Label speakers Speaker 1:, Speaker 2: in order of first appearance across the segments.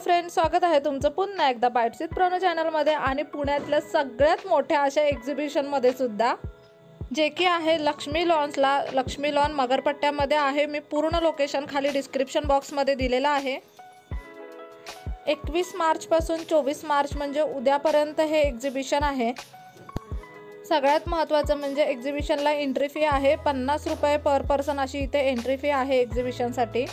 Speaker 1: Friends, स्वागत आहे तुमचं पुन्हा एकदा बाईट्स विथ प्रणू चॅनलमध्ये आणि पुण्यातल्या सगळ्यात मोठ्या अशा एक्झिबिशनमध्ये सुद्धा, जे की आहे लक्ष्मी लॉन्सला. लक्ष्मी लॉन मगरपट्ट्यामध्ये आहे. मी पूर्ण लोकेशन खाली डिस्क्रिप्शन बॉक्समध्ये दिलेलं आहे. 21 मार्चपासून 24 मार्च म्हणजे उद्यापर्यंत हे एक्झिबिशन आहे. सगळ्यात महत्त्वाचं म्हणजे एक्झिबिशनला एंट्री फी आहे 50 रुपये पर पर्सन अशी इथे एंट्री फी आहे एक्झिबिशनसाठी.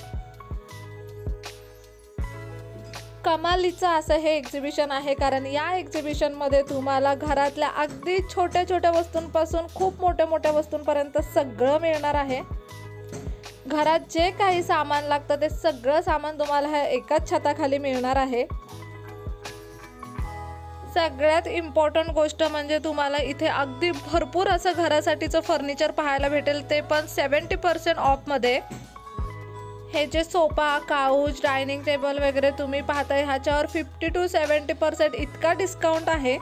Speaker 1: कमालीचं असं हे एक्झिबिशन आहे, कारण या एक्झिबिशनमध्ये तुम्हाला घरातल्या अगदी छोट्या छोट्या वस्तूंपासून खूप मोठ्या मोठ्या वस्तूंपर्यंत सगळं मिळणार आहे. घरात जे काही सामान लागतं ते सगळं सामान तुम्हाला ह्या एकाच छताखाली मिळणार आहे. सगळ्यात इम्पॉर्टंट गोष्ट म्हणजे तुम्हाला इथे अगदी भरपूर असं घरासाठीचं फर्निचर पाहायला भेटेल, ते पण 70% ऑफमध्ये. हे जे सोफा, काउच, डायनिंग टेबल वगैरे तुम्ही पाहताय ह्याच्यावर 50 to 70% इतका डिस्काउंट आहे.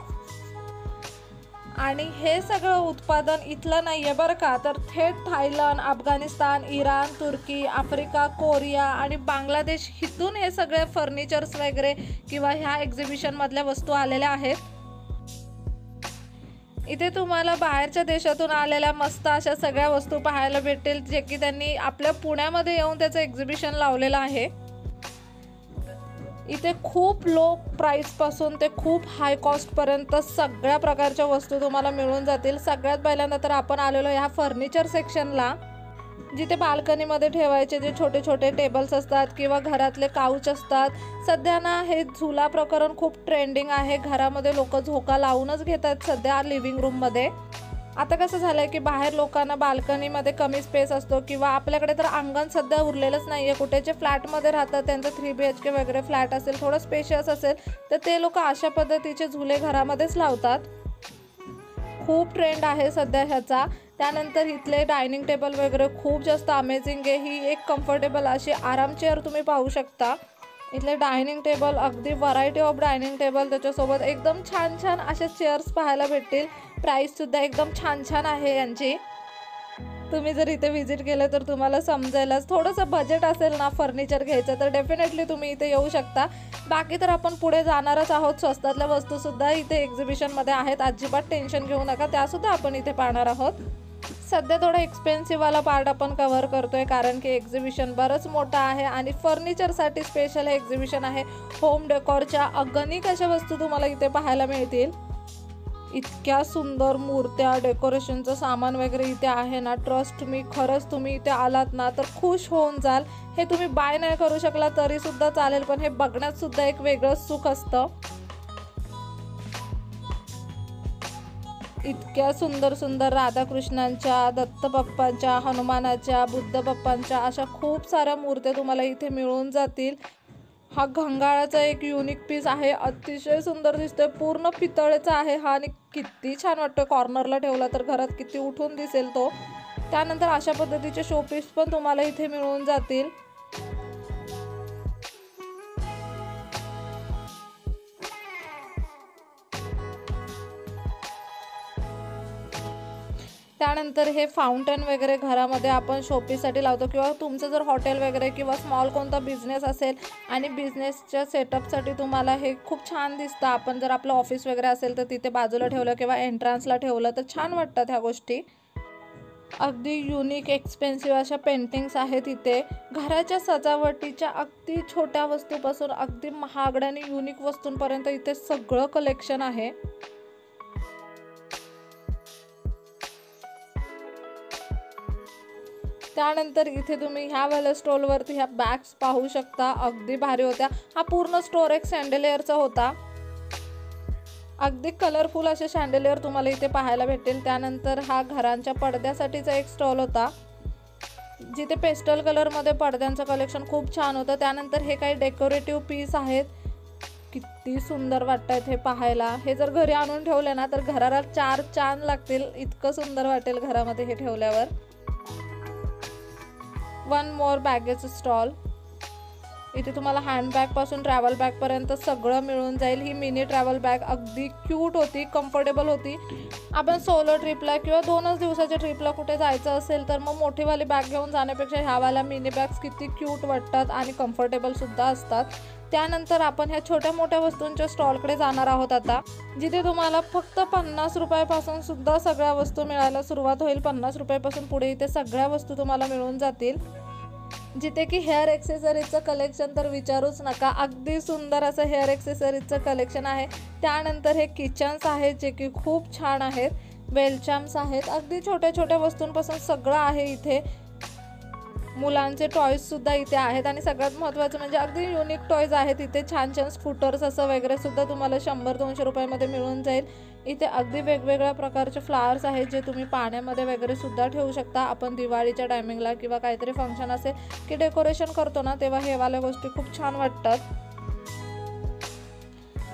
Speaker 1: आणि हे सगळं उत्पादन इथलं नाही आहे बरं का, तर थेट थायलंड, अफगाणिस्तान, इराण, तुर्की, आफ्रिका, कोरिया आणि बांगलादेश इथून हे सगळे फर्निचर्स वगैरे किंवा ह्या एक्झिबिशनमधल्या वस्तू आलेल्या आहेत. इथे तुम्हाला बाहेरच्या देशातून आलेल्या मस्त अशा सगळ्या वस्तू पाहायला भेटेल, जे की त्यांनी आपल्या पुण्यामध्ये येऊन त्याचं एक्झिबिशन लावलेलं आहे. इथे खूप लो प्राईसपासून ते खूप हाय कॉस्टपर्यंत सगळ्या प्रकारच्या वस्तू तुम्हाला मिळून जातील. सगळ्यात पहिल्यांदा तर आपण आलेलो ह्या फर्निचर सेक्शनला, जिथे बाल्कनीमध्ये ठेवायचे जे छोटे छोटे टेबल्स असतात किंवा घरातले काउच असतात. सध्या ना हे झुला प्रकरण खूप ट्रेंडिंग आहे. घरामध्ये लोक झोका लावूनच घेतात सध्या लिव्हिंग रूममध्ये. आता कसं झालं आहे की बाहेर लोकांना बाल्कनीमध्ये कमी स्पेस असतो किंवा आपल्याकडे तर अंगण सध्या उरलेलंच नाही आहे. कुठे जे फ्लॅटमध्ये राहतात त्यांचं 3 BHK वगैरे फ्लॅट असेल, थोडं स्पेशियस असेल, तर ते लोक अशा पद्धतीचे झुले घरामध्येच लावतात. खूप ट्रेंड आहे सध्या ह्याचा. त्यानंतर इथले डायनिंग टेबल वगैरे खूप जास्त अमेझिंग आहे. ही एक कम्फर्टेबल अशी आराम चेअर तुम्ही पाहू शकता. इथले डायनिंग टेबल अगदी व्हरायटी ऑफ डायनिंग टेबल, त्याच्यासोबत एकदम छान छान अशा चेअर्स पाहायला भेटतील. प्राईससुद्धा एकदम छान छान आहे यांची. तुम्ही जर इथे व्हिजिट केलं तर तुम्हाला समजेलच. थोडंसं बजेट असेल ना फर्निचर घ्यायचं तर डेफिनेटली तुम्ही इथे येऊ शकता. बाकी तर आपण पुढे जाणारच आहोत. स्वस्तातल्या वस्तूसुद्धा इथे एक्झिबिशनमध्ये आहेत, अजिबात टेन्शन घेऊ नका, त्यासुद्धा आपण इथे पाहणार आहोत. सध्या थोडा एक्सपेन्सिव्हवाला पार्ट आपण कव्हर करतोय, कारण की एक्झिबिशन बरंच मोठं आहे आणि फर्निचरसाठी स्पेशल हे एक्झिबिशन आहे. होम डेकोरच्या अगणिक अशा वस्तू तुम्हाला इथे पाहायला मिळतील. इतक्या सुंदर मूर्त्या, डेकोरेशनचं सामान वगैरे इथे आहे ना. ट्रस्ट मी, खरंच तुम्ही इथे आलात ना तर खुश होऊन जाल. हे तुम्ही बाय नाही करू शकला तरीसुद्धा चालेल, पण हे बघण्यात सुद्धा एक वेगळंच सुख असतं. इतक्या सुंदर सुंदर राधाकृष्णांच्या, दत्तबाप्पांच्या, हनुमानाच्या, बुद्धबाप्पांच्या अशा खूप साऱ्या मूर्त्या तुम्हाला इथे मिळून जातील. हा घंगाळाचा एक युनिक पीस आहे, अतिशय सुंदर दिसतोय. पूर्ण पितळेचा आहे हा आणि किती छान वाटतोय. कॉर्नरला ठेवला तर घरात किती उठून दिसेल तो. त्यानंतर अशा पद्धतीचे शोपीस पण तुम्हाला इथे मिळून जातील. त्यानंतर हे फाउंटन वगैरे घरामध्ये आपण शोपीससाठी लावतो, किंवा तुमचं जर हॉटेल वगैरे किंवा स्मॉल कोणता बिझनेस असेल आणि बिझनेसच्या सेटअपसाठी तुम्हाला हे खूप छान दिसतं. आपण जर आपलं ऑफिस वगैरे असेल तर तिथे बाजूला ठेवलं किंवा एंट्रन्सला ठेवलं तर छान वाटतात ह्या गोष्टी. अगदी युनिक एक्सपेन्सिव्ह अशा पेंटिंग्स आहेत इथे. घराच्या सजावटीच्या अगदी छोट्या वस्तूपासून अगदी महागड्या आणि युनिक वस्तूंपर्यंत इथे सगळं कलेक्शन आहे. त्यानंतर इथे तुम्ही ह्या वाल्या स्टॉलवरती ह्या बॅग्स पाहू शकता, अगदी भारी होत्या. हा पूर्ण स्टोर एक शँडेलियरचा होता. अगदी कलरफुल असे शँडेलियर तुम्हाला इथे पाहायला भेटेल. त्यानंतर हा घरांच्या पडद्यासाठीचा एक स्टॉल होता, जिथे पेस्टल कलरमध्ये पडद्यांचं कलेक्शन खूप छान होतं. त्यानंतर हे काही डेकोरेटिव्ह पीस आहेत, किती सुंदर वाटतात हे पाहायला. हे जर घरी आणून ठेवले ना तर घराला 4 चांद लागतील, इतकं सुंदर वाटेल घरामध्ये हे ठेवल्यावर. वन मोर बॅगेचं स्टॉल. इथे तुम्हाला हँडबॅगपासून ट्रॅव्हल बॅगपर्यंत सगळं मिळून जाईल. ही मिनी ट्रॅव्हल बॅग अगदी क्यूट होती, कम्फर्टेबल होती. आपण सोलो ट्रिपला किंवा 2च दिवसाच्या ट्रिपला कुठे जायचं असेल तर मग मोठीवाली बॅग घेऊन जाण्यापेक्षा ह्यावाल्या मिनी बॅग्स किती क्यूट वाटतात आणि कम्फर्टेबलसुद्धा असतात. त्यानंतर आपण ह्या छोट्या मोठ्या वस्तूंच्या स्टॉलकडे जाणार आहोत आता, जिथे तुम्हाला फक्त 50 रुपयापासून सुद्धा सगळ्या वस्तू मिळायला सुरुवात होईल। 50 रुपयापासून पुढे इथे सगळ्या वस्तू तुम्हाला मिळून जातील, जिथे की हेअर ॲक्सेसरीजचं कलेक्शन तर विचारूच नका, अगदी सुंदर असं हेअर ॲक्सेसरीजचं कलेक्शन आहे। त्यानंतर हे किचन्स आहेत जे की खूप छान आहेत, वेलचॅम्स आहेत, अगदी छोट्या छोट्या वस्तूंपासून सगळं आहे इथे। मुलांचे टॉयज सुद्धा इथे आहेत आणि सगळ्यात महत्त्वाचं म्हणजे अगदी युनिक टॉयज आहेत इथे, छान छान स्कूटर्स असं वगैरे सुद्धा तुम्हाला 100-200 रुपयामध्ये मिळून जाईल। इथे अगदी वेगवेगळ्या प्रकारचे फ्लावर्स आहेत जे तुम्ही पाण्यामध्ये वगैरे सुद्धा ठेवू शकता। आपण दिवाळीच्या टायमिंगला किंवा काहीतरी फंक्शन असेल की डेकोरेशन करतो ना, तेव्हा हे वाल्या गोष्टी खूप छान वाटतात।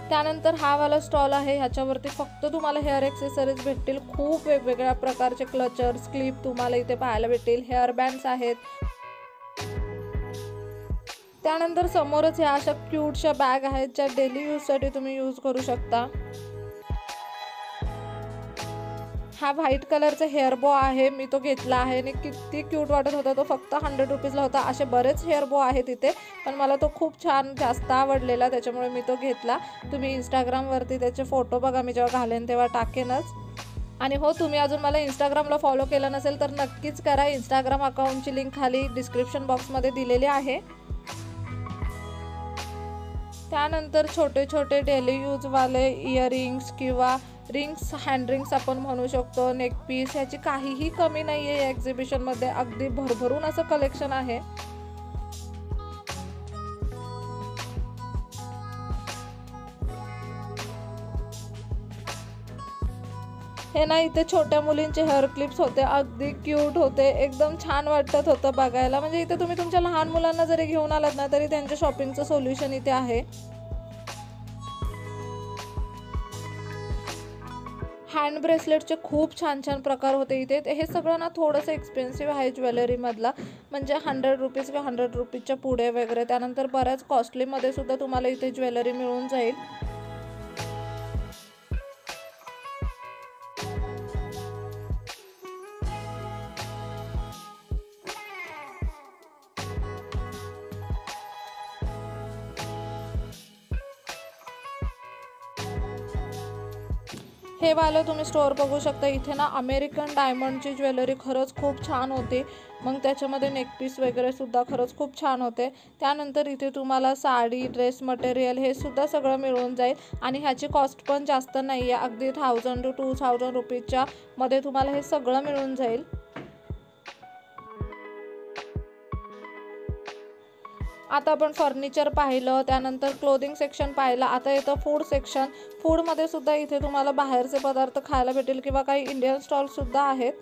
Speaker 1: त्यानंतर हा वाला स्टॉल आहे, ह्याच्यावरती फक्त तुम्हाला हेअर ॲक्सेसरीज भेटतील। खूप वेगवेगळ्या प्रकारचे क्लचर्स, क्लिप तुम्हाला इथे पाहायला भेटतील, हेअर बँड्स आहेत। त्यानंतर समोरच ह्या अशा क्यूटशा बॅग आहेत ज्या डेली यूजसाठी तुम्ही यूज करू शकता। हा व्हाईट कलरचा हेअर बो आहे, मी तो घेतला आहे आणि किती क्यूट वाटत होता तो, फक्त 100 रुपीजला होता। असे बरेच हेअर बो आहेत इथे, पण मला तो खूप छान जास्त आवडलेला, त्याच्यामुळे मी तो घेतला। तुम्ही इंस्टाग्रामवरती त्याचे फोटो बघा, मी जेव्हा घालेन तेव्हा टाकेनच। आणि हो, तुम्ही अजून मला इंस्टाग्रामला फॉलो केलं नसेल तर नक्कीच करा, इंस्टाग्राम अकाउंटची लिंक खाली डिस्क्रिप्शन बॉक्समध्ये दिलेली आहे। त्यानंतर छोटे छोटे डेली यूजवाले इयरिंग्स किंवा रिंग्स, हँड रिंग्स आपण म्हणू शकतो, नेक पीस, ह्याची काहीही कमी नाही आहे या एक्झिबिशनमध्ये, अगदी भरभरून असं कलेक्शन आहे। हे ना इथे छोट्या मुलींचे हेअर क्लिप्स होते, अगदी क्यूट होते, एकदम छान वाटत होतं बघायला। म्हणजे इथे तुम्ही तुमच्या लहान मुलांना जरी घेऊन आलात ना तरी त्यांच्या शॉपिंगचं सोल्युशन इथे आहे। हँड ब्रेसलेटचे खूप छान छान प्रकार होते इथे। हे सगळं ना थोडंसं एक्सपेन्सिव्ह आहे ज्वेलरीमधला, म्हणजे 100 रुपीज किंवा 100 रुपीजच्या पुढे वगैरे। त्यानंतर बऱ्याच कॉस्टलीमध्ये सुद्धा तुम्हाला इथे ज्वेलरी मिळून जाईल। हे वालं तुम्ही स्टोअर बघू शकता, इथे ना अमेरिकन डायमंडची ज्वेलरी खरंच खूप छान होती, मग त्याच्यामध्ये नेकपीस वगैरे सुद्धा खरंच खूप छान होते। त्यानंतर इथे तुम्हाला साडी, ड्रेस मटेरियल हे सुद्धा सगळं मिळून जाईल आणि ह्याची कॉस्ट पण जास्त नाही आहे, अगदी 1000 to 2000 रुपीजच्या मध्ये तुम्हाला हे सगळं मिळून जाईल। आता आपण फर्निचर पाहिलं, त्यानंतर क्लोथिंग सेक्शन पाहिलं, आता येतं फूड सेक्शन। फूडमध्ये सुद्धा इथे तुम्हाला बाहेरचे पदार्थ खायला भेटेल किंवा काही इंडियन स्टॉल सुद्धा आहेत।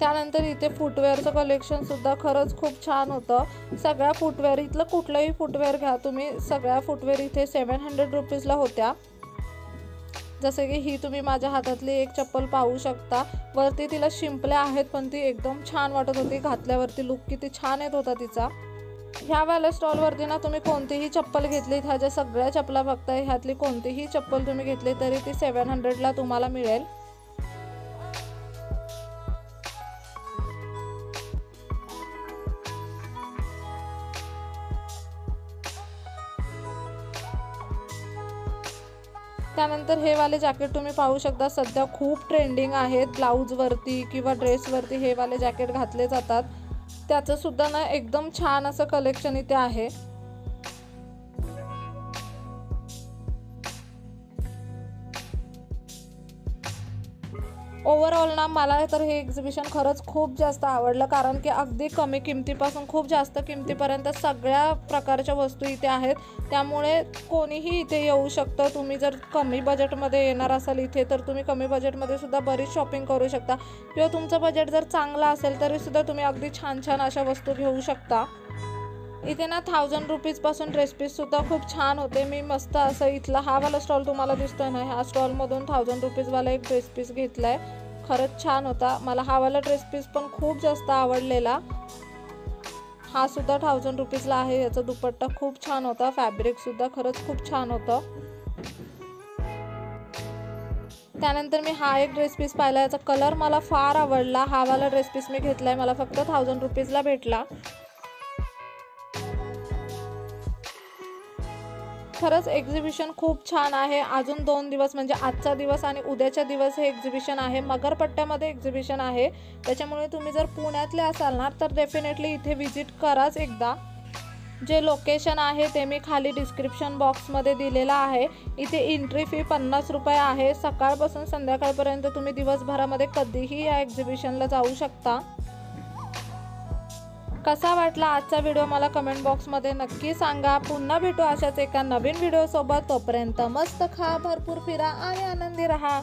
Speaker 1: त्यानंतर इथे फुटवेअरचं कलेक्शन सुद्धा खरंच खूप छान होतं। सगळ्या फुटवेअर, इथलं कुठलंही फुटवेअर घ्या तुम्ही, सगळ्या फुटवेअर इथे 700 रुपीजला होत्या। जसे की ही तुम्ही माझ्या हातातली एक चप्पल पाहू शकता, वरती तिला शिंपल्या आहेत पण ती एकदम छान वाटत होती, घातल्यावरती लुक किती छान येत होता तिचा। ह्या वाल्या स्टॉलवरती ना तुम्ही कोणतीही चप्पल घेतली, ह्या ज्या सगळ्या चप्पला बघताय ह्यातली कोणतीही चप्पल तुम्ही घेतली तरी ती 700ला तुम्हाला मिळेल। त्यानंतर हे वाले जॅकेट तुम्ही पाहू शकता, सध्या खूप ट्रेंडिंग आहेत, ब्लाऊजवरती किंवा ड्रेसवरती हे वाले जॅकेट घातले जातात। त्याचं सुद्धा ना एकदम छान असं कलेक्शन इथे आहे। ओव्हरऑल ना मला तर हे एक्झिबिशन खरंच खूप जास्त आवडलं, कारण की अगदी कमी किमतीपासून खूप जास्त किमतीपर्यंत सगळ्या प्रकारच्या वस्तू इथे आहेत। त्यामुळे कोणीही इथे येऊ शकतं। तुम्ही जर कमी बजेटमध्ये येणार असाल इथे तर तुम्ही कमी बजेटमध्ये सुद्धा बरीच शॉपिंग करू शकता, किंवा तुमचं बजेट जर चांगला असेल तरी सुद्धा तुम्ही अगदी छान छान अशा वस्तू घेऊ शकता। इथे ना 1000 रुपीजपासून ड्रेस पीस सुद्धा खूप छान होते। मी मस्त असं इथला हा वाला स्टॉल तुम्हाला दिसतोय ना, ह्या स्टॉलमधून 1000 रुपीजवाला एक ड्रेस पीस घेतलाय, खरंच छान होता। मला हा वाला ड्रेस पीस पण खूप जास्त आवडलेला, हा सुद्धा 1000 रुपीजला आहे। याचा दुपट्टा खूप छान होता, फॅब्रिक सुद्धा खरंच खूप छान होतं। त्यानंतर मी हा एक ड्रेस पीस पाहिला, याचा कलर मला फार आवडला. हा वाला ड्रेस पीस मी घेतला आहे, मला फक्त 1000 रुपीजला भेटला. खरंच एक्झिबिशन खूप छान आहे. अजून 2 दिवस म्हणजे आजचा दिवस आणि उद्याच्या दिवस हे एक्झिबिशन आहे. मगरपट्ट्यामध्ये एक्झिबिशन आहे, त्याच्यामुळे तुम्ही जर पुण्यातले असाल ना तर डेफिनेटली इथे व्हिजिट कराच एकदा. जे लोकेशन आहे ते मी खाली डिस्क्रिप्शन बॉक्समध्ये दिलेलं आहे. इथे एंट्री फी 50 रुपये आहे. सकाळपासून संध्याकाळपर्यंत तुम्ही दिवसभरामध्ये कधीही या एक्झिबिशनला जाऊ शकता. कसा वाटला आजचा व्हिडिओ मला कमेंट बॉक्समध्ये नक्की सांगा. पुन्हा भेटू अशाच एका नवीन व्हिडिओसोबत. तोपर्यंत मस्त खा, भरपूर फिरा आणि आनंदी राहा.